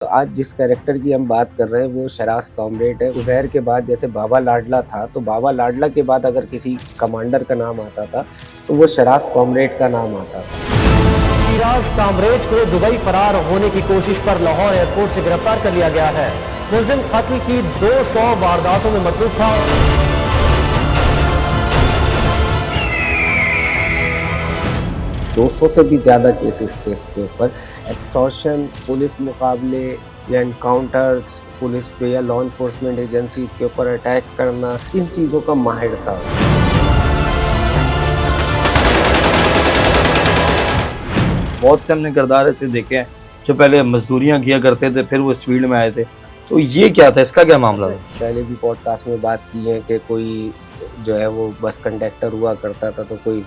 तो आज जिस कैरेक्टर की हम बात कर रहे हैं वो शरास कॉमरेड है। उज़ैर के बाद जैसे बाबा लाडला था, तो बाबा लाडला के बाद अगर किसी कमांडर का नाम आता था तो वो शरास कॉमरेड का नाम आता था। शरास कॉमरेड को दुबई फरार होने की कोशिश पर लाहौर एयरपोर्ट से गिरफ्तार कर लिया गया है। मुलजिम कत्ल की 200 वारदातों में मसरूफ था। 200 से भी ज़्यादा केसेस थे इसके ऊपर। एक्सटॉर्शन, पुलिस मुकाबले या एनकाउंटर्स पुलिस पे या लॉ इन्फोर्समेंट एजेंसीज के ऊपर अटैक करना, इन चीज़ों का माहिर था। बहुत से हमने किरदार ऐसे देखे हैं जो पहले मजदूरियां किया करते थे, फिर वो इस फील्ड में आए थे। तो ये क्या था, इसका क्या मामला था? पहले भी पॉडकास्ट में बात की है कि कोई जो है वो बस कंडक्टर हुआ करता था, तो कोई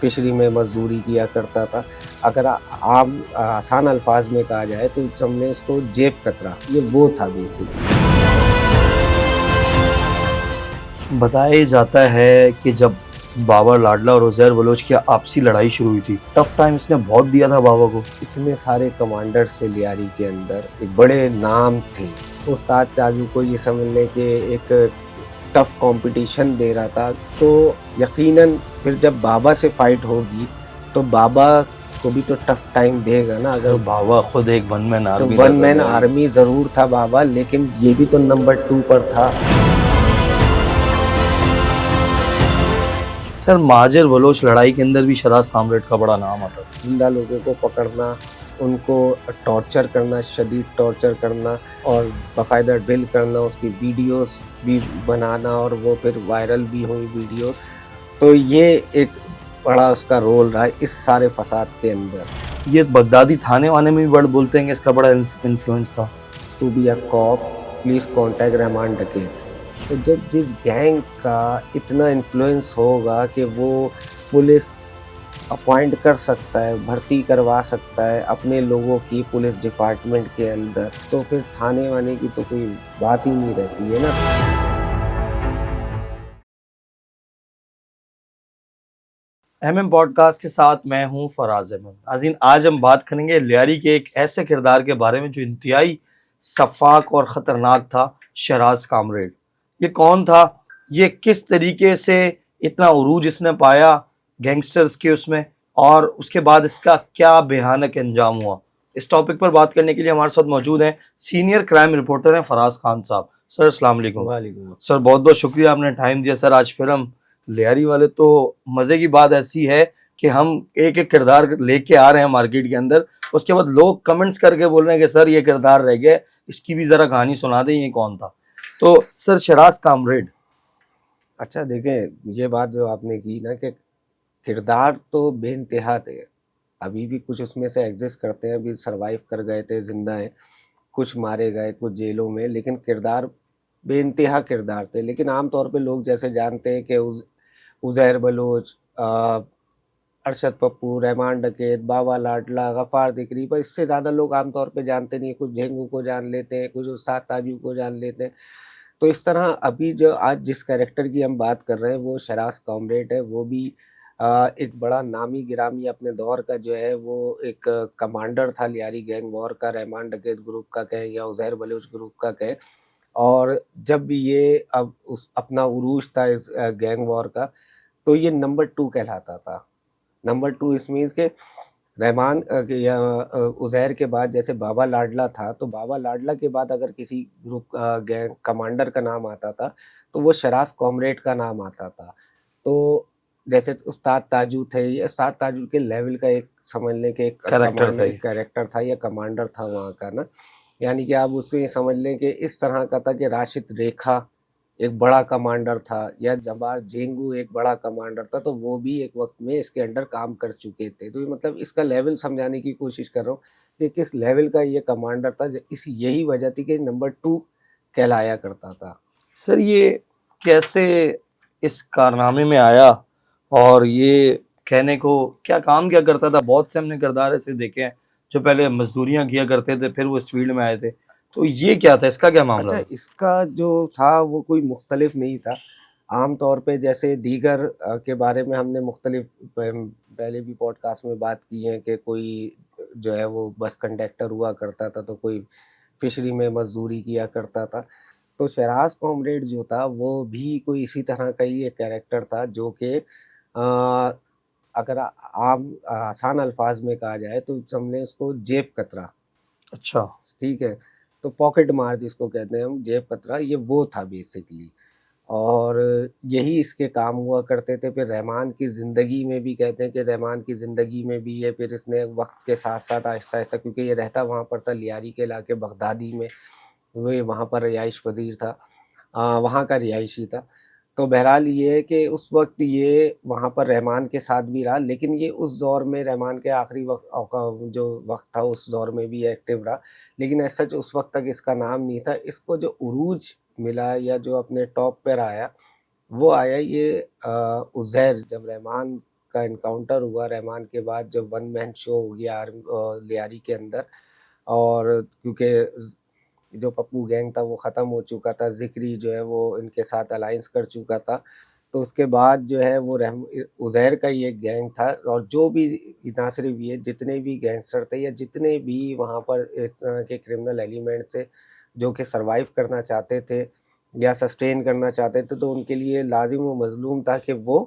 फिशरी में मजदूरी किया करता था। अगर आम आसान अल्फाज में कहा जाए तो हमने इसको जेब कतरा, ये वो था बेसिकली। बताया जाता है कि जब बाबा लाडला और उज़ैर बलोच की आपसी लड़ाई शुरू हुई थी, टफ टाइम इसने बहुत दिया था बाबा को। इतने सारे कमांडर्स थे लियारी के अंदर, एक बड़े नाम थे। उस्ताद ताजू को ये समझ लें कि एक टफ कंपटीशन दे रहा था, तो यकीनन फिर जब बाबा से फाइट होगी तो बाबा को भी तो टफ टाइम देगा ना। तो अगर बाबा खुद एक वन मैन तो आर्मी वन मैन आर्मी ज़रूर था बाबा, लेकिन ये भी तो नंबर 2 पर था। सर, माजिर बलोच लड़ाई के अंदर भी शरास कामरेड का बड़ा नाम आता था। जिंदा लोगों को पकड़ना, उनको टॉर्चर करना, शदीद टॉर्चर करना और बाकायदा ड्रिल करना, उसकी वीडियोस भी बनाना और वो फिर वायरल भी हुई वीडियो। तो ये एक बड़ा उसका रोल रहा इस सारे फसाद के अंदर। ये बगदादी थाने वाने में भी बड़ा बोलते हैं कि इसका बड़ा इन्फ्लुएंस था। To be a cop please contact Rehman Dakait. तो जब जिस गैंग का इतना इन्फ्लुएंस होगा कि वो पुलिस अपॉइंट कर सकता है, भर्ती करवा सकता है अपने लोगों की पुलिस डिपार्टमेंट के अंदर, तो फिर थाने वाने की तो कोई बात ही नहीं रहती है ना। पॉडकास्ट के साथ मैं हूं फराज अहमद। नाज़रीन, आज हम बात करेंगे लियारी के एक ऐसे किरदार के बारे में जो इंतहाई शफाक और ख़तरनाक था, शरास कामरेड। ये कौन था? ये किस तरीके से इतना उरूज इसने पाया गैंगस्टर्स के उसमें, और उसके बाद इसका क्या भयानक अंजाम हुआ? इस टॉपिक पर बात करने के लिए हमारे साथ मौजूद हैं सीनियर क्राइम रिपोर्टर हैं फराज खान साहब। सर, अस्सलाम वालेकुम। वालेकुम। सर, बहुत बहुत शुक्रिया, आपने टाइम दिया। सर, आज फिर हम लियारी वाले, तो मजे की बात ऐसी है कि हम एक एक किरदार लेके आ रहे हैं मार्केट के अंदर, उसके बाद लोग कमेंट्स करके बोल रहे हैं कि सर ये किरदार रह गया, इसकी भी जरा कहानी सुना दें, ये कौन था? तो सर, शरास कामरेड। अच्छा देखें, ये बात जो आपने की ना कि किरदार तो बेइंतहा थे, अभी भी कुछ उसमें से एग्जिस्ट करते हैं, अभी सरवाइव कर गए थे, जिंदा हैं, कुछ मारे गए, कुछ जेलों में, लेकिन किरदार बेइंतहा किरदार थे। लेकिन आम तौर पे लोग जैसे जानते हैं कि उज़ैर बलोच, अरशद पप्पू, रहमान डकैत, बाबा लाडला, गफ़ार दिकरी, पर इससे ज़्यादा लोग आम तौर पे जानते नहीं हैं। कुछ ढेंगू को जान लेते हैं, कुछ उस्ताद ताजू को जान लेते हैं। तो इस तरह अभी जो आज जिस कैरेक्टर की हम बात कर रहे हैं वो शरास कॉमरेड है। वो भी एक बड़ा नामी गिरामी अपने दौर का जो है वो एक कमांडर था लियारी गैंग वॉर का, रहमान डकैत ग्रुप का कहें या उज़ैर बलोच ग्रुप का कहें। और जब ये अब उस अपना उरूज था इस गैंग वॉर का, तो ये नंबर 2 कहलाता था। नंबर 2 इस मीन्स के रहमान या उज़ैर के बाद जैसे बाबा लाडला था, तो बाबा लाडला के बाद अगर किसी ग्रुप गैंग कमांडर का नाम आता था तो वो शरास कॉमरेड का नाम आता था। तो जैसे उस्ताद ताजू थे, ये उस्ताद ताजू के लेवल का एक समझ लें कि एक कैरेक्टर कमांडर, था एक कैरेक्टर था या कमांडर था वहाँ का ना। यानी कि आप उससे ये समझ लें कि इस तरह का था कि राशिद रेखा एक बड़ा कमांडर था या जबार जेंगू एक बड़ा कमांडर था, तो वो भी एक वक्त में इसके अंडर काम कर चुके थे। तो ये मतलब इसका लेवल समझाने की कोशिश कर रहा हूँ कि किस लेवल का ये कमांडर था। इस यही वजह थी कि नंबर 2 कहलाया करता था। सर, ये कैसे इस कारनामे में आया, और ये कहने को क्या काम क्या करता था? बहुत से हमने किरदार ऐसे देखे हैं जो पहले मजदूरियां किया करते थे, फिर वो इस फील्ड में आए थे। तो ये क्या था, इसका क्या मामला अच्छा, था? इसका जो था वो कोई मुख्तलिफ नहीं था। आम तौर पे जैसे दीगर के बारे में हमने मुख्तलिफ पहले भी पॉडकास्ट में बात की है कि कोई जो है वो बस कंडक्टर हुआ करता था, तो कोई फिशरी में मजदूरी किया करता था। तो शहराज कॉमरेड जो था वो भी कोई इसी तरह का ही एक कैरेक्टर था, जो कि अगर आम आसान अल्फाज में कहा जाए तो समझें उसको जेब कतरा, अच्छा। ठीक है। तो पॉकेट मार जिसको कहते हैं हम, जेब कतरा, ये वो था बेसिकली। और यही इसके काम हुआ करते थे। फिर रहमान की ज़िंदगी में भी कहते हैं कि रहमान की ज़िंदगी में भी ये फिर इसने वक्त के साथ साथ आहिस्ता आहिस्ता, क्योंकि ये रहता वहाँ पर था लियारी के इलाके बगदादी में, वो वहाँ पर रिहाइश पजीर था, वहाँ का रिहायशी था। तो बहरहाल ये है कि उस वक्त ये वहाँ पर रहमान के साथ भी रहा, लेकिन ये उस दौर में रहमान के आखिरी वक्त का जो वक्त था उस दौर में भी एक्टिव रहा, लेकिन ऐसा सच उस वक्त तक इसका नाम नहीं था। इसको जो उरूज मिला या जो अपने टॉप पर आया, वो आया ये उज़ैर, जब रहमान का इनकाउंटर हुआ, रहमान के बाद जब वन मैन शो हो गया लियारी के अंदर। और क्योंकि जो पप्पू गैंग था वो ख़त्म हो चुका था, ज़िक्री जो है वो इनके साथ अलायंस कर चुका था, तो उसके बाद जो है वो उज़ैर का ही एक गैंग था। और जो भी, ना सिर्फ ये, जितने भी गैंगस्टर थे या जितने भी वहाँ पर इस तरह के क्रिमिनल एलिमेंट थे जो कि सर्वाइव करना चाहते थे या सस्टेन करना चाहते थे, तो उनके लिए लाजिम व मजलूम था कि वो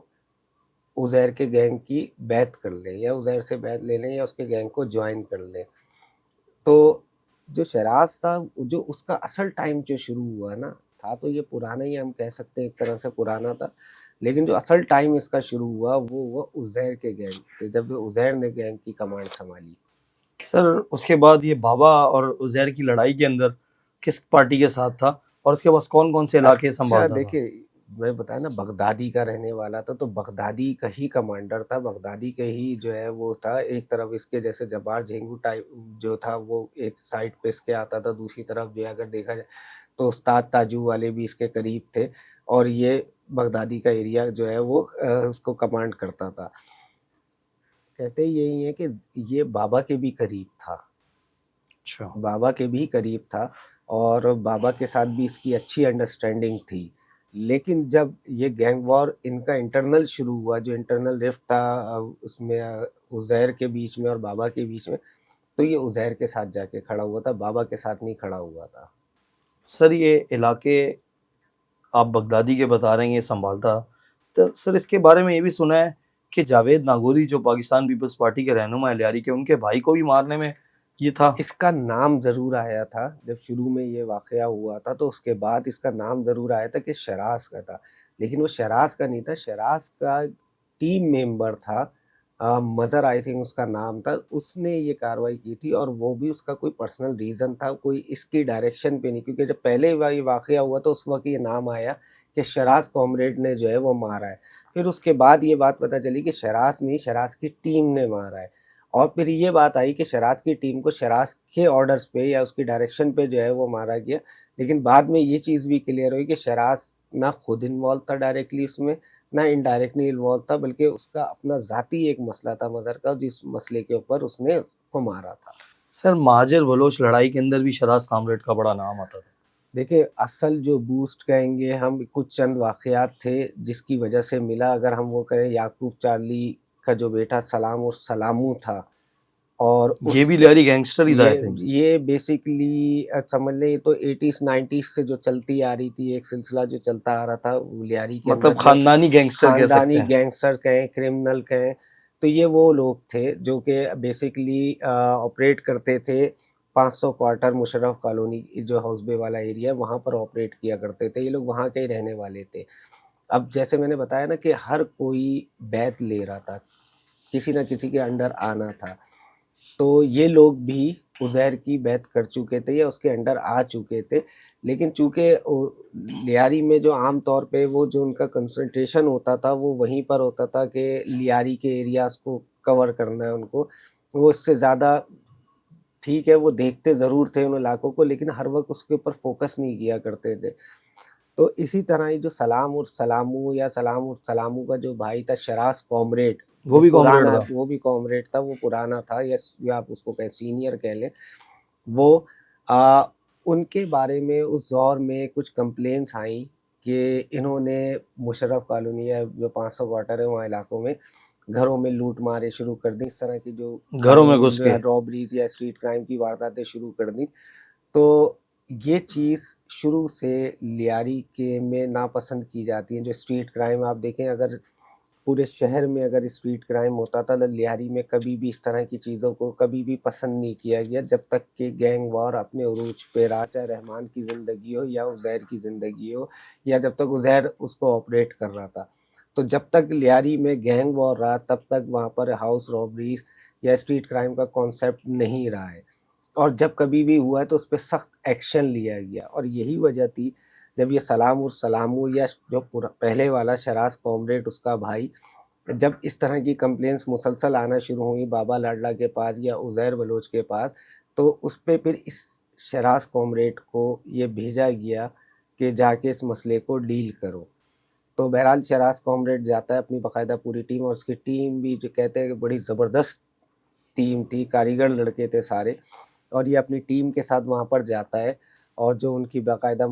उज़ैर के गैंग की बैत कर लें या उज़ैर से बैत ले लें या उसके गैंग को ज्वाइन कर लें। तो जो शराज था, जो उसका असल टाइम जो शुरू हुआ ना, था तो ये पुराना ही, हम कह सकते हैं एक तरह से पुराना था, लेकिन जो असल टाइम इसका शुरू हुआ वो हुआ उज़ैर के गैंग थे, जब उज़ैर ने गैंग की कमांड संभाली। सर उसके बाद ये बाबा और उज़ैर की लड़ाई के अंदर किस पार्टी के साथ था और उसके पास कौन कौन से इलाके अच्छा संभालता था? देखिए, मैं बताया ना बगदादी का रहने वाला था, तो बगदादी का ही कमांडर था, बगदादी के ही जो है वो था। एक तरफ इसके जैसे जब्बार झेंगू टाइप जो था वो एक साइड पे इसके आता था, दूसरी तरफ जो है अगर देखा जाए तो उस्ताद ताजू वाले भी इसके करीब थे, और ये बगदादी का एरिया जो है वो उसको कमांड करता था। कहते यही है कि ये बाबा के भी करीब था, अच्छा। बाबा के भी करीब था, और बाबा के साथ भी इसकी अच्छी अंडरस्टैंडिंग थी। लेकिन जब ये गैंग वॉर इनका इंटरनल शुरू हुआ, जो इंटरनल रिफ्ट था उसमें उज़ैर के बीच में और बाबा के बीच में, तो ये उज़ैर के साथ जाके खड़ा हुआ था, बाबा के साथ नहीं खड़ा हुआ था। सर ये इलाके आप बगदादी के बता रहे हैं ये संभालता, तो सर इसके बारे में ये भी सुना है कि जावेद नागौरी जो पाकिस्तान पीपल्स पार्टी के रहनुमा है लियारी के, उनके भाई को भी मारने में ये था। इसका नाम ज़रूर आया था जब शुरू में ये वाक़या हुआ था, तो उसके बाद इसका नाम ज़रूर आया था कि शराज़ का था, लेकिन वो शराज़ का नहीं था, शराज़ का टीम मेंबर था, मज़र आई थिंक उसका नाम था, उसने ये कार्रवाई की थी, और वो भी उसका कोई पर्सनल रीज़न था, कोई इसकी डायरेक्शन पे नहीं, क्योंकि जब पहले ये वाक़या हुआ तो उस वक़्त ये नाम आया कि शराज़ कॉमरेड ने जो है वो मारा है। फिर उसके बाद ये बात पता चली कि शराज़ नहीं, शराज़ की टीम ने मारा है। और फिर ये बात आई कि शराज़ की टीम को शराज़ के ऑर्डर्स पे या उसकी डायरेक्शन पे जो है वो मारा गया। लेकिन बाद में ये चीज़ भी क्लियर हुई कि शराज़ ना खुद इन्वॉल्व था डायरेक्टली उसमें, ना इनडायरेक्टली इन्वॉल्व था, बल्कि उसका अपना ज़ाती एक मसला था मदर का, जिस मसले के ऊपर उसने उसको मारा था। सर महाजिर बलोच लड़ाई के अंदर भी शराज कामरेड का बड़ा नाम आता था। देखिए, असल जो बूस्ट कहेंगे हम, कुछ चंद वाक़यात थे जिसकी वजह से मिला। अगर हम वो कहें, याकूब चार्ली का जो बेटा सलाम उर्फ़ सलामू था, और ये उस भी लियारी गैंगस्टर ही था ये आई थिंक। ये बेसिकली समझ लें तो 80s 90s से जो चलती आ रही थी, एक सिलसिला जो चलता आ रहा था लियारी के मतलब अंदर, जो खानदानी गैंगस्टर कह सकते खानदानी हैं। गैंगस्टर कहें, क्रिमिनल कहें, तो ये वो लोग थे जो कि बेसिकली ऑपरेट करते थे 500 क्वार्टर मुशर्रफ कॉलोनी, जो हाउस बे वाला एरिया, वहाँ पर ऑपरेट किया करते थे। ये लोग वहाँ के ही रहने वाले थे। अब जैसे मैंने बताया ना कि हर कोई बैत ले रहा था, किसी न किसी के अंडर आना था, तो ये लोग भी उज़ैर की बैत कर चुके थे या उसके अंडर आ चुके थे। लेकिन चूँकि लियारी में जो आम तौर पे वो जो उनका कंसंट्रेशन होता था वो वहीं पर होता था कि लियारी के एरियाज़ को कवर करना है उनको। वो इससे ज़्यादा, ठीक है, वो देखते ज़रूर थे उन इलाकों को, लेकिन हर वक़्त उसके ऊपर फ़ोकस नहीं किया करते थे। तो इसी तरह ये जो सलाम उर्फ़ सलामू या सलाम उर्फ़ सलामू का जो भाई था शराज़ कॉमरेड, वो भी कॉमरेड था। वो भी कॉमरेड था, वो पुराना था, या आप उसको कहें सीनियर कह लें। वो अ, उनके बारे में उस दौर में कुछ कंप्लेंट्स आई कि इन्होंने मुशर्रफ कॉलोनी या जो 500 क्वार्टर है वहाँ इलाकों में घरों में लूट मारे शुरू कर दी। इस तरह की जो घरों में घुस के। रॉबरीज या स्ट्रीट क्राइम की वारदातें शुरू कर दी। तो ये चीज़ शुरू से लियारी के में नापसंद की जाती है। जो स्ट्रीट क्राइम आप देखें, अगर पूरे शहर में अगर स्ट्रीट क्राइम होता था तो लियारी में कभी भी इस तरह की चीज़ों को कभी भी पसंद नहीं किया गया, जब तक कि गैंग वॉर अपने उरूज पे रहा, चाहे रहमान की ज़िंदगी हो या उज़ैर की ज़िंदगी हो, या जब तक उज़ैर उसको ऑपरेट कर रहा था। तो जब तक लियारी में गैंग वॉर रहा तब तक वहाँ पर हाउस रॉबरीज या स्ट्रीट क्राइम का कॉन्सेप्ट नहीं रहा है, और जब कभी भी हुआ है तो उस पर सख्त एक्शन लिया गया। और यही वजह थी जब ये सलाम उर सलामू या जो पहले वाला शराज कॉमरेड उसका भाई, जब इस तरह की कंप्लेंट्स मुसलसल आना शुरू हुई बाबा लाडला के पास या उज़ैर बलोच के पास, तो उस पे फिर इस शराज कॉमरेड को ये भेजा गया कि जाके इस मसले को डील करो। तो बहरहाल शराज कॉमरेड जाता है, अपनी बाकायदा पूरी टीम, और उसकी टीम भी जो कहते हैं कि बड़ी ज़बरदस्त टीम थी, कारीगर लड़के थे सारे, और ये अपनी टीम के साथ वहाँ पर जाता है। और जो उनकी बाकायदा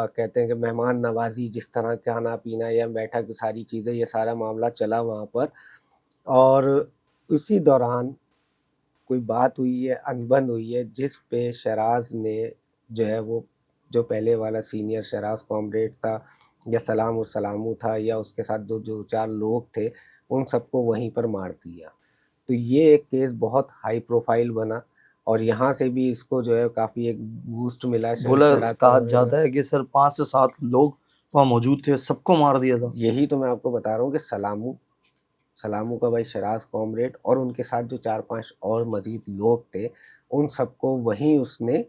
कहते हैं कि मेहमान नवाजी, जिस तरह खाना पीना या बैठक सारी चीज़ें, ये सारा मामला चला वहाँ पर। और उसी दौरान कोई बात हुई है, अनबन हुई है, जिस पे शराज ने जो है वो, जो पहले वाला सीनियर शराज कॉमरेड था या सलाम और सलामू था या उसके साथ जो चार लोग थे, उन सबको वहीं पर मार दिया। तो ये एक केस बहुत हाई प्रोफाइल बना, और यहाँ से भी इसको जो है काफ़ी एक बूस्ट मिला बोला शराज कहा कॉमरेड में। जाता है कि सर 5 से 7 लोग वहाँ मौजूद थे, सबको मार दिया था। यही तो मैं आपको बता रहा हूँ कि सलामू का भाई शराज कॉमरेड और उनके साथ जो 4-5 और मज़ीद लोग थे, उन सबको वहीं उसने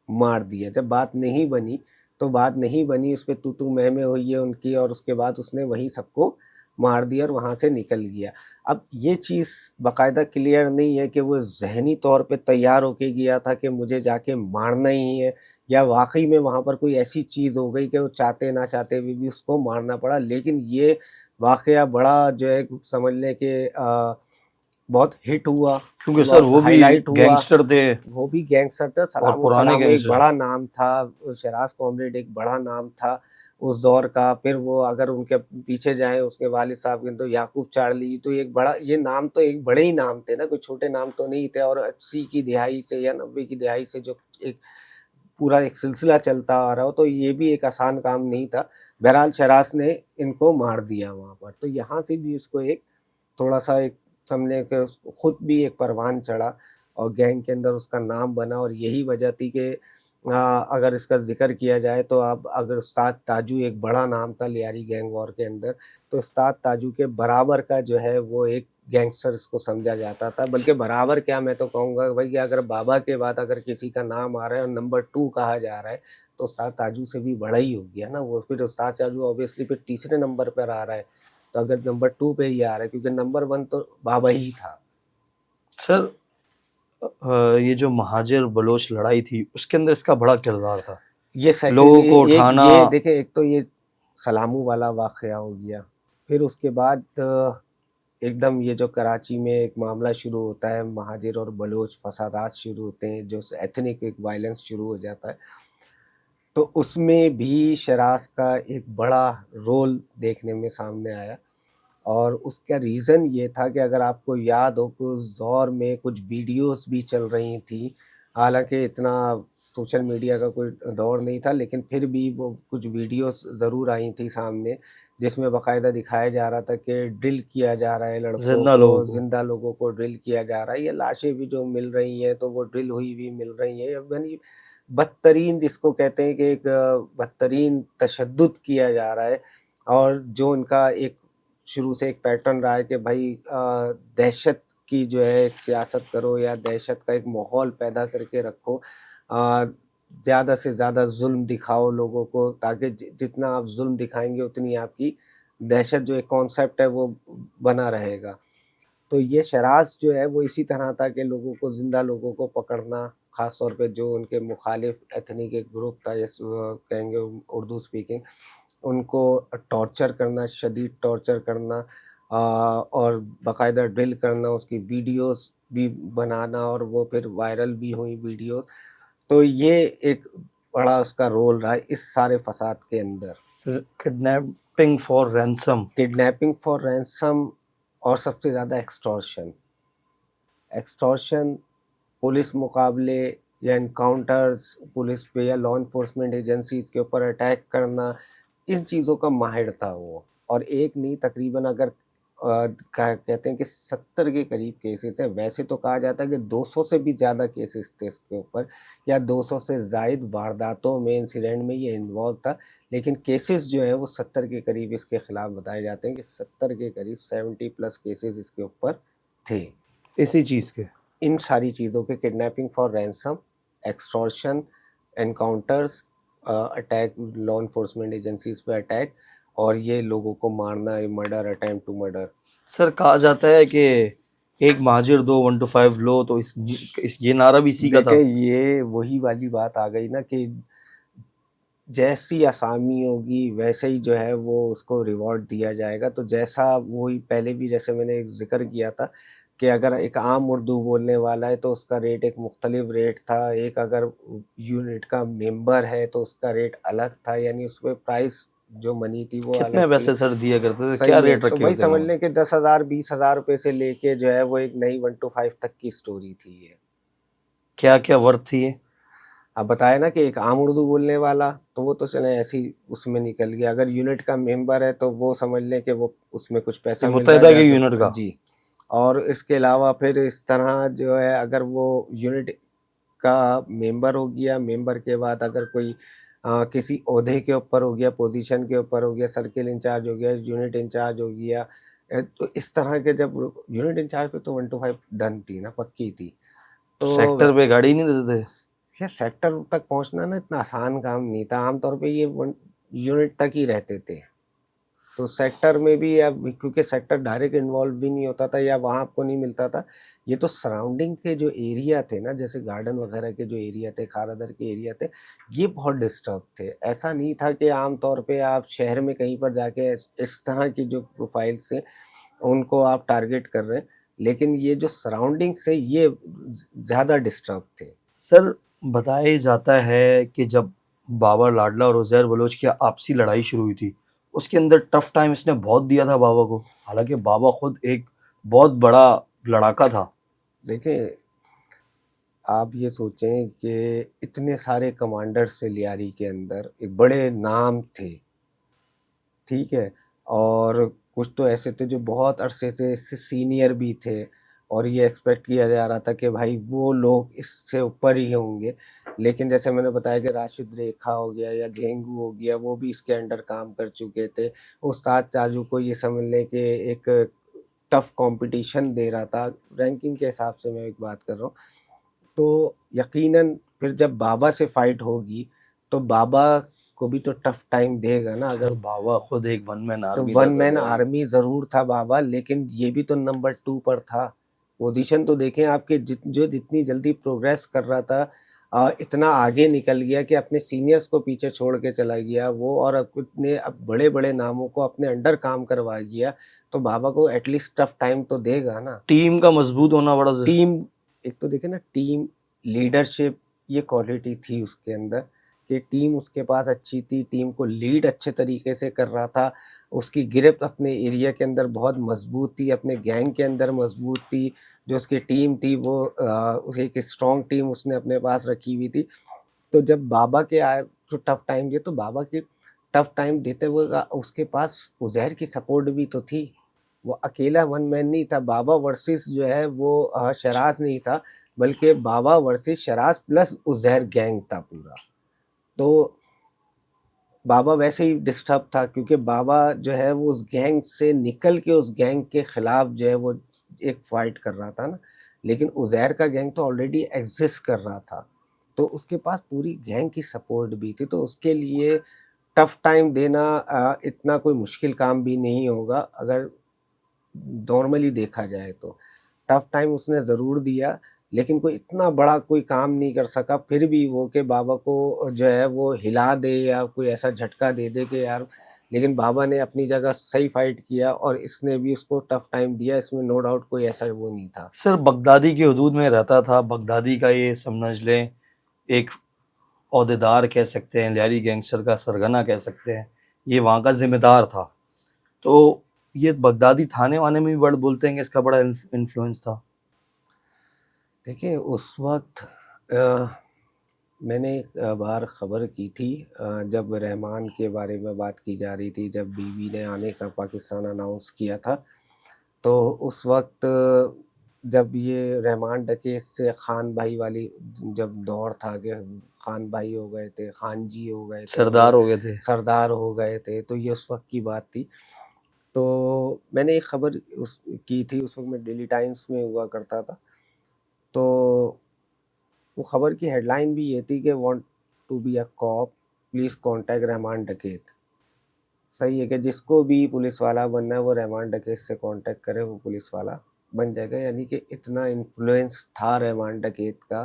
मार दिया। जब बात नहीं बनी तो बात नहीं बनी, उस पे तू-तू मैं-मैं हुई है उनकी, और उसके बाद उसने वहीं सबको मार दिया और वहाँ से निकल गया। अब ये चीज़ बाकायदा क्लियर नहीं है कि वो ज़हनी तौर पे तैयार होके गया था कि मुझे जाके मारना ही है, या वाक़ई में वहाँ पर कोई ऐसी चीज़ हो गई कि वो चाहते ना चाहते हुए भी उसको मारना पड़ा। लेकिन ये वाक़या बड़ा जो है समझ लें कि बहुत हिट हुआ, क्योंकि सर बहुत वो भी हाईलाइट हुआ। गैंगस्टर थे वो भी गैंगस्टर थे, और पुराने सलामू एक गैंगस्टर। बड़ा नाम था, शराज कॉमरेड एक बड़ा नाम था उस दौर का। फिर वो अगर उनके पीछे जाएँ उसके वालिद साहब के, तो याकूब चार्ली, तो एक बड़ा, ये नाम तो एक बड़े ही नाम थे ना, कोई छोटे नाम तो नहीं थे। और 80 की दिहाई से या 90 की दिहाई से जो एक पूरा एक सिलसिला चलता आ रहा हो, तो ये भी एक आसान काम नहीं था। बहरहाल शराज ने इनको मार दिया वहाँ पर। तो यहाँ से भी उसको एक थोड़ा-सा एक समझें कि उसको खुद भी एक परवान चढ़ा और गैंग के अंदर उसका नाम बना। और यही वजह थी कि अगर इसका ज़िक्र किया जाए तो अब अगर उस्ताद ताजू एक बड़ा नाम था लियारी गैंग वॉर के अंदर, तो उस्ताद ताजू के बराबर का जो है वो एक गैंगस्टर इसको समझा जाता था। बल्कि बराबर क्या, मैं तो कहूँगा भाई कि अगर बाबा के बाद अगर किसी का नाम आ रहा है और नंबर 2 कहा जा रहा है, तो उस्ताद ताजू से भी बड़ा ही हो गया ना वो। फिर उस्ताद ताजू ऑब्वियसली फिर तीसरे नंबर पर आ रहा है, तो अगर नंबर 2 पे ही आ रहा है, क्योंकि नंबर 1 तो बाबा ही था। सर ये जो महाजिर बलोच लड़ाई थी उसके अंदर इसका बड़ा किरदार था, ये सेकंड, लोगों को उठाना। ये देखिए, एक तो ये सलामू वाला वाक़या हो गया। फिर उसके बाद एकदम ये जो कराची में एक मामला शुरू होता है, महाजिर और बलोच फसादात शुरू होते हैं, जो एथनिक एक वायलेंस शुरू हो जाता है। तो उसमें भी शराज का एक बड़ा रोल देखने में सामने आया। और उसका रीज़न ये था कि अगर आपको याद हो कि उस दौर में कुछ वीडियोस भी चल रही थी, हालांकि इतना सोशल मीडिया का कोई दौर नहीं था, लेकिन फिर भी वो कुछ वीडियोस ज़रूर आई थी सामने, जिसमें बाकायदा दिखाया जा रहा था कि ड्रिल किया जा रहा है लड़कों जिंदा लोगों को, को। ज़िंदा लोगों को ड्रिल किया जा रहा है। ये लाशें भी जो मिल रही हैं तो वो ड्रिल हुई भी मिल रही हैं, यानी बदतरीन जिसको कहते हैं कि एक बदतरीन तशद्दुद किया जा रहा है। और जो उनका एक शुरू से एक पैटर्न रहा है कि भाई दहशत की जो है एक सियासत करो, या दहशत का एक माहौल पैदा करके रखो, ज़्यादा से ज़्यादा जुल्म दिखाओ लोगों को, ताकि जितना आप जुल्म दिखाएंगे उतनी आपकी दहशत जो एक कॉन्सेप्ट है वो बना रहेगा। तो ये शराज जो है वो इसी तरह था कि लोगों को, ज़िंदा लोगों को पकड़ना, ख़ास तौर पे जो उनके मुखालिफ एथनिक एक ग्रुप था, जैसे कहेंगे उर्दू स्पीकिंग, उनको टॉर्चर करना, शदीद टॉर्चर करना, और बाकायदा ड्रिल करना, उसकी वीडियोस भी बनाना, और वो फिर वायरल भी हुई वीडियोस। तो ये एक बड़ा उसका रोल रहा है इस सारे फसाद के अंदर। Kidnapping for ransom. Kidnapping for ransom, और सबसे ज़्यादा एक्सटॉर्शन। पुलिस मुकाबले या इनकाउंटर्स पुलिस पे या लॉ इन्फोर्समेंट एजेंसीज के ऊपर अटैक करना, इन चीज़ों का माहिर था वो। और एक नहीं, तकरीबन अगर कहते हैं कि 70 के करीब केसेस हैं। वैसे तो कहा जाता है कि 200 से भी ज़्यादा केसेस थे इसके ऊपर, या 200 से ज़ायद वारदातों में, इंसिडेंट में ये इन्वॉल्व था। लेकिन केसेस जो है वो 70 के करीब इसके खिलाफ बताए जाते हैं कि 70 के करीब 70 प्लस केसेस इसके ऊपर थे। इसी चीज़ के इन सारी चीज़ों के, kidnapping for ransom, extortion, encounters, attack, law enforcement agencies पे अटैक, और ये लोगों को मारना, ये murder, attempt to murder. Sir कहा जाता है कि एक महाजिर दो 1 to 5 लो, तो इस ये नारा भी इसी का था। देखें, ये वही वाली बात आ गई ना कि जैसी आसामी होगी वैसे ही जो है वो उसको रिवॉर्ड दिया जाएगा। तो जैसा, वही पहले भी जैसे मैंने एक जिक्र किया था कि अगर एक आम उर्दू बोलने वाला है तो उसका रेट एक मुख्तलिफ रेट था, एक अगर यूनिट का मेंबर है तो उसका रेट अलग था, यानी उस पर प्राइस जो मनी थी वो अलग कितने थी। पैसे सर दिया करते थे, क्या सही है, रेट तो रखे भाई होते समझ हैं? लें कि 10,000 20,000 रुपये से लेके जो है वो एक नई 1 to 5 तक की स्टोरी थी ये। क्या क्या वर्थ थी ये? अब बताया ना कि एक आम उर्दू बोलने वाला तो वो तो चले ऐसी उसमें निकल गया, अगर यूनिट का मेंबर है तो वो समझ लें कि वो उसमें कुछ पैसा मिल रहा मुत्तहिदा के है यूनिट का। जी। और इसके अलावा फिर इस तरह जो है, अगर वो यूनिट का मेंबर हो गया, मेंबर के बाद अगर कोई किसी ओहदे के ऊपर हो गया, पोजीशन के ऊपर हो गया, सर्किल इंचार्ज हो गया, यूनिट इंचार्ज हो गया, तो इस तरह के जब यूनिट इंचार्ज पे तो 1 to 5 डन थी ना, पक्की थी। तो सेक्टर पे गाड़ी नहीं देते थे? ये सेक्टर तक पहुंचना ना इतना आसान काम नहीं था, आमतौर पे ये यूनिट तक ही रहते थे। तो सेक्टर में भी अब क्योंकि सेक्टर डायरेक्ट इन्वॉल्व भी नहीं होता था या वहाँ आपको नहीं मिलता था, ये तो सराउंडिंग के जो एरिया थे ना, जैसे गार्डन वगैरह के जो एरिया थे, खारादर के एरिया थे, ये बहुत डिस्टर्ब थे। ऐसा नहीं था कि आम तौर पे आप शहर में कहीं पर जाके इस तरह की जो प्रोफाइल्स हैं उनको आप टारगेट कर रहे हैं, लेकिन ये जो सराउंडिंग्स है ये ज़्यादा डिस्टर्ब थे। सर बताया जाता है कि जब बाबर लाडला और उज़ैर बलोच की आपसी लड़ाई शुरू हुई थी, उसके अंदर टफ टाइम इसने बहुत दिया था बाबा को, हालांकि बाबा खुद एक बहुत बड़ा लड़ाका था। देखें, आप ये सोचें कि इतने सारे कमांडर्स थे लियारी के अंदर, एक बड़े नाम थे, ठीक है, और कुछ तो ऐसे थे जो बहुत अरसे से इससे सीनियर भी थे, और ये एक्सपेक्ट किया जा रहा था कि भाई वो लोग इससे ऊपर ही होंगे। लेकिन जैसे मैंने बताया कि राशिद रेखा हो गया या घेंगू हो गया, वो भी इसके अंडर काम कर चुके थे। उस्ताद चाजू को ये समझ लें कि एक टफ कंपटीशन दे रहा था, रैंकिंग के हिसाब से मैं एक बात कर रहा हूँ। तो यकीनन फिर जब बाबा से फाइट होगी तो बाबा को भी तो टफ टाइम देगा ना। सर अगर बाबा खुद एक वन मैन तो आर्मी वन था मैन सर। आर्मी जरूर था बाबा, लेकिन ये भी तो नंबर 2 पर था। पोजीशन तो देखें आपके, जो जितनी जल्दी प्रोग्रेस कर रहा था, इतना आगे निकल गया कि अपने सीनियर्स को पीछे छोड़ के चला गया वो, और इतने अब बड़े बड़े नामों को अपने अंडर काम करवा गया, तो बाबा को एटलीस्ट टफ टाइम तो देगा ना। टीम का मजबूत होना बड़ा टीम, एक तो देखे ना, टीम लीडरशिप, ये क्वालिटी थी उसके अंदर कि टीम उसके पास अच्छी थी, टीम को लीड अच्छे तरीके से कर रहा था, उसकी गिरफ्त अपने एरिया के अंदर बहुत मजबूत थी, अपने गैंग के अंदर मजबूत थी, जो उसकी टीम थी वो उसे एक स्ट्रॉन्ग टीम उसने अपने पास रखी हुई थी। तो जब बाबा के आए जो टफ टाइम दिए, तो बाबा के टफ टाइम देते हुए उसके पास उज़ैर की सपोर्ट भी तो थी। वो अकेला वन मैन नहीं था, बाबा वर्सेस जो है वो शराज नहीं था, बल्कि बाबा versus Sharaj plus Uzair gang था पूरा। तो बाबा वैसे ही डिस्टर्ब था, क्योंकि बाबा जो है वो उस गैंग से निकल के उस गैंग के खिलाफ जो है वो एक फाइट कर रहा था ना, लेकिन उज़ैर का गैंग तो ऑलरेडी एग्जिस्ट कर रहा था, तो उसके पास पूरी गैंग की सपोर्ट भी थी, तो उसके लिए टफ टाइम देना इतना कोई मुश्किल काम भी नहीं होगा अगर नॉर्मली देखा जाए तो। टफ टाइम उसने ज़रूर दिया, लेकिन कोई इतना बड़ा कोई काम नहीं कर सका फिर भी वो, कि बाबा को जो है वो हिला दे या कोई ऐसा झटका दे दे कि यार। लेकिन बाबा ने अपनी जगह सही फाइट किया और इसने भी उसको टफ टाइम दिया, इसमें नो डाउट कोई ऐसा वो नहीं था। सर बगदादी की हदूद में रहता था, बगदादी का ये समझ लें एक ओहदेदार कह सकते हैं, लियारी गैंगस्टर का सरगना कह सकते हैं, ये वहाँ का जिम्मेदार था। तो ये बगदादी थाने वाने में भी बड़ा बोलते हैं कि इसका बड़ा इन्फ्लुएंस था। देखिए उस वक्त मैंने एक बार खबर की थी, जब रहमान के बारे में बात की जा रही थी, जब बीवी ने आने का पाकिस्तान अनाउंस किया था, तो उस वक्त जब ये रहमान डकैत से खान भाई वाली जब दौर था कि खान भाई हो गए थे, खान जी हो गए थे, सरदार हो गए थे। सरदार हो गए थे, तो ये उस वक्त की बात थी। तो मैंने एक खबर उस की थी, उस वक्त मैं डेली टाइम्स में हुआ करता था। तो वो खबर की हेडलाइन भी ये थी कि want to be a cop, please contact Rehman Dakait. सही है कि जिसको भी पुलिस वाला बनना है वो रहमान डकैत से कांटेक्ट करे, वो पुलिस वाला बन जाएगा। यानी कि इतना इन्फ्लुएंस था रहमान डकैत का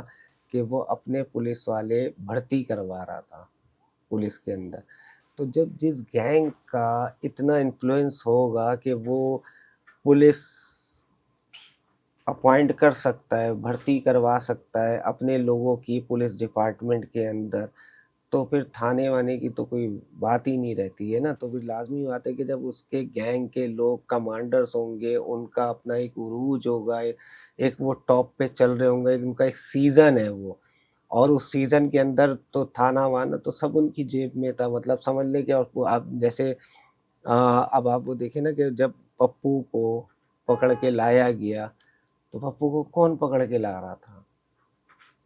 कि वो अपने पुलिस वाले भर्ती करवा रहा था पुलिस के अंदर। तो जब जिस गैंग का इतना इन्फ्लुएंस होगा कि वो पुलिस अपॉइंट कर सकता है, भर्ती करवा सकता है अपने लोगों की पुलिस डिपार्टमेंट के अंदर, तो फिर थाने वाने की तो कोई बात ही नहीं रहती है ना। तो फिर लाजमी बात है कि जब उसके गैंग के लोग कमांडर्स होंगे, उनका अपना एक उरूज होगा, एक वो टॉप पे चल रहे होंगे, उनका एक सीज़न है वो, और उस सीज़न के अंदर तो थाना वाना तो सब उनकी जेब में था। मतलब समझ लें कि आपको आप जैसे अब आप वो देखें ना कि जब पप्पू को पकड़ के लाया गया, तो पप्पू को कौन पकड़ के ला रहा था?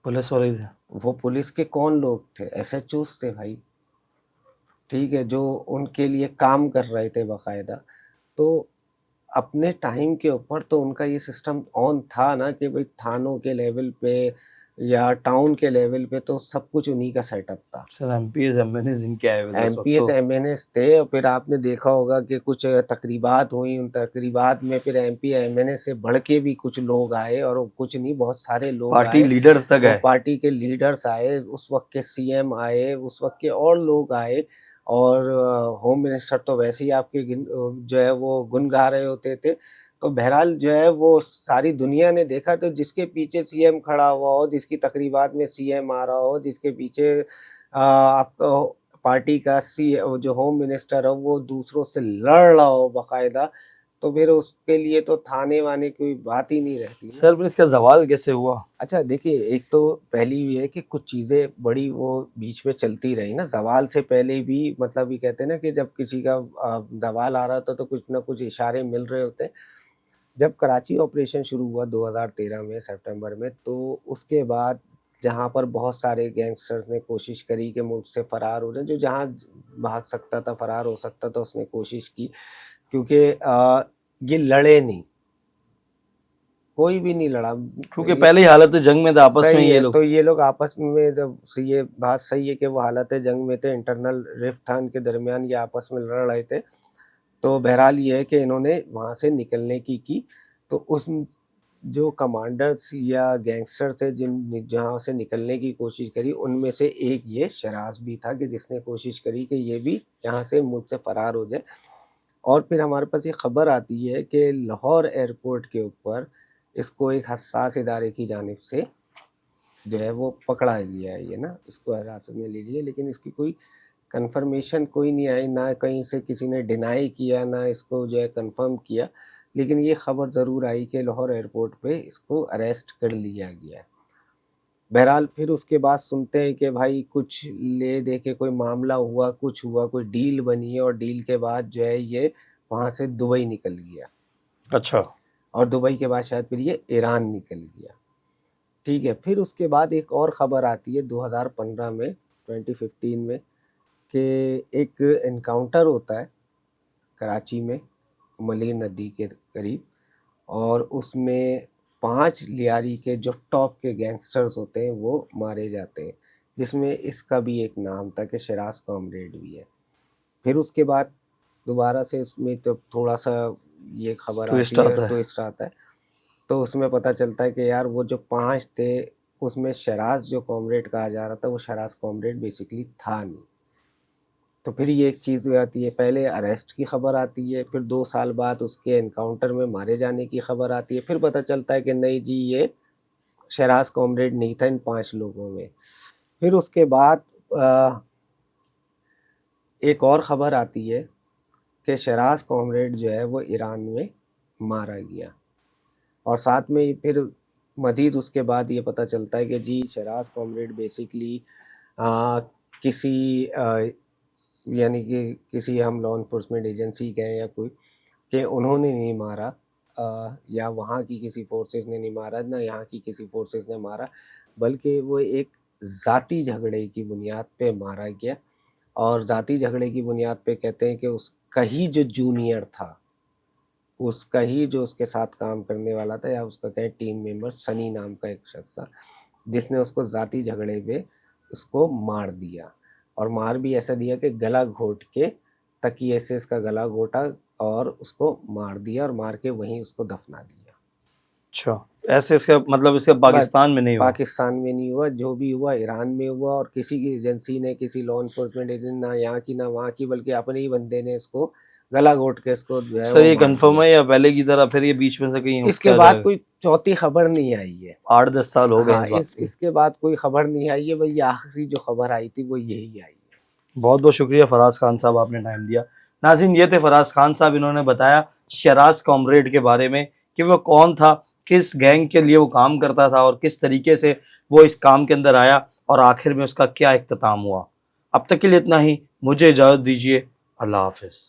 पुलिस वाले थे। वो पुलिस के कौन लोग थे? एसएचओस थे भाई, ठीक है, जो उनके लिए काम कर रहे थे बाकायदा। तो अपने टाइम के ऊपर तो उनका ये सिस्टम ऑन था ना कि भाई थानों के लेवल पे या टाउन के लेवल पे तो सब कुछ उन्हीं का सेटअप था। शायद एमपीएस एमएनएस इनके आए हुए थे उस वक्त एमपीएस तो। एमएनएस थे, और फिर आपने देखा होगा कि कुछ तकरीबात हुई, उन तकरीबात में फिर एमपी एमएनएस से बढ़ के भी कुछ लोग आए, और कुछ नहीं बहुत सारे लोग पार्टी आए। लीडर्स तक वो है। पार्टी के लीडर्स आए, उस वक्त के सीएम आए, उस वक्त के और लोग आए, और होम मिनिस्टर तो वैसे ही आपके जो है वो गुन गा रहे होते थे। तो बहरहाल जो है वो सारी दुनिया ने देखा, तो जिसके पीछे सीएम खड़ा हुआ हो, जिसकी तकरीबात में सीएम आ रहा हो, जिसके पीछे आपका पार्टी का जो होम मिनिस्टर हो वो दूसरों से लड़ रहा हो बाकायदा, तो फिर उसके लिए तो थाने वाने की बात ही नहीं रहती ना। सर फिर इसका जवाल कैसे हुआ? अच्छा देखिए, एक तो पहली ये है कि कुछ चीज़ें बड़ी वो बीच में चलती रही ना, ज़वाल से पहले भी, मतलब ये कहते हैं ना कि जब किसी का ज़वाल आ रहा था तो कुछ ना कुछ इशारे मिल रहे होते हैं। जब कराची ऑपरेशन शुरू हुआ 2013 में सितंबर में, तो उसके बाद जहाँ पर बहुत सारे गैंगस्टर्स ने कोशिश करी कि मुल्क से फ़रार हो जाए, जो जहाँ भाग सकता था, फ़रार हो सकता था, उसने कोशिश की, क्योंकि ये लड़े नहीं, कोई भी नहीं लड़ा। क्योंकि पहले ही हालत जंग में था आपस में सही ये है, लोग। तो ये लोग आपस में जब ये बात सही है कि वो हालत जंग में थे, इंटरनल रिफ्ट था इनके दरमियान, ये आपस में लड़ रहे थे। तो बहरहाल ये है कि इन्होंने वहाँ से निकलने की। तो उस जो कमांडर्स या गैंगस्टर थे जिन जहाँ से निकलने की कोशिश करी, उनमें से एक ये शराज भी था कि जिसने कोशिश करी कि ये भी यहाँ से मुल्क से फ़रार हो जाए। और फिर हमारे पास ये खबर आती है कि लाहौर एयरपोर्ट के ऊपर इसको एक हसास इदारे की जानिब से जो है वो पकड़ा गया है, ये ना इसको हिरासत में ले लिया, लेकिन इसकी कोई कंफर्मेशन कोई नहीं आई, ना कहीं से किसी ने डिनाई किया, ना इसको जो है कंफर्म किया, लेकिन ये खबर ज़रूर आई कि लाहौर एयरपोर्ट पे इसको अरेस्ट कर लिया गया है। बहरहाल फिर उसके बाद सुनते हैं कि भाई कुछ ले दे के कोई मामला हुआ, कुछ हुआ, कोई डील बनी है, और डील के बाद जो है ये वहाँ से दुबई निकल गया, अच्छा। और दुबई के बाद शायद फिर ये ईरान निकल गया। ठीक है, फिर उसके बाद एक और ख़बर आती है 2015 में, 2015 में, कि एक एनकाउंटर होता है कराची में मलीर नदी के करीब, और उसमें 5 लियारी के जो टॉप के गैंगस्टर्स होते हैं वो मारे जाते हैं, जिसमें इसका भी एक नाम था कि शराज कॉमरेड भी है। फिर उसके बाद दोबारा से उसमें तो थोड़ा सा ये खबर ट्विस्ट आती है, आता है। ट्विस्ट आता है, तो उसमें पता चलता है कि यार वो जो 5 थे उसमें शराज जो कॉमरेड कहा जा रहा था वो शराज कॉमरेड बेसिकली था नहीं। तो फिर ये एक चीज़ हो जाती है, पहले अरेस्ट की खबर आती है, फिर 2 साल बाद उसके एनकाउंटर में मारे जाने की खबर आती है, फिर पता चलता है कि नहीं जी ये शराज कॉमरेड नहीं था इन 5 लोगों में। फिर उसके बाद एक और ख़बर आती है कि शराज कॉमरेड जो है वो ईरान में मारा गया, और साथ में फिर मज़ीद उसके बाद ये पता चलता है कि जी शहराज कॉमरेड बेसिकली किसी यानी कि किसी हम लॉ इन्फोर्समेंट एजेंसी कहें या कोई कि उन्होंने नहीं मारा, या वहाँ की किसी फोर्सेस ने नहीं मारा, ना यहाँ की किसी फोर्सेस ने मारा, बल्कि वो एक ज़ाती झगड़े की बुनियाद पे मारा गया। और ज़ाती झगड़े की बुनियाद पे कहते हैं कि उसका ही जो जूनियर था, उसका ही जो उसके साथ काम करने वाला था, या उसका कहें टीम मेंबर, सनी नाम का एक शख्स था, जिसने उसको ज़ाती झगड़े पे उसको मार दिया। और मार भी ऐसा दिया कि गला घोट के, तकिए से इसका गला घोटा और उसको मार दिया, और मार के वहीं उसको दफना दिया। अच्छा, ऐसे इसका मतलब इसका पाकिस्तान में नहीं हुआ? पाकिस्तान में नहीं हुआ, जो भी हुआ ईरान में हुआ, और किसी की एजेंसी ने, किसी लॉ इन्फोर्समेंट एजेंसी, ना यहाँ की ना वहाँ की, बल्कि अपने ही बंदे ने इसको गला घोट के इसको जो है सर वो ये मार कंफर्म दिया। है या पहले की तरह फिर ये बीच में से कहीं उठ इसके के आ बाद जाएगा? कोई चौथी खबर नहीं आई है। 8-10 साल हो गए हाँ, इस बात को। इसके बाद कोई खबर नहीं आई है, वही आखिरी जो खबर आई थी वो यही आई है। बहुत बहुत शुक्रिया फराज खान साहब, आपने टाइम दिया। नाज़रीन, ये थे फराज खान साहब, इन्होंने बताया शहराज कॉमरेड के बारे में कि वो कौन था, किस गैंग के लिए वो काम करता था और किस तरीके से वो इस काम के अंदर आया और आखिर में उसका क्या इख्तिताम हुआ। अब तक के लिए इतना ही, मुझे इजाज़त दीजिए। अल्लाह हाफिज़।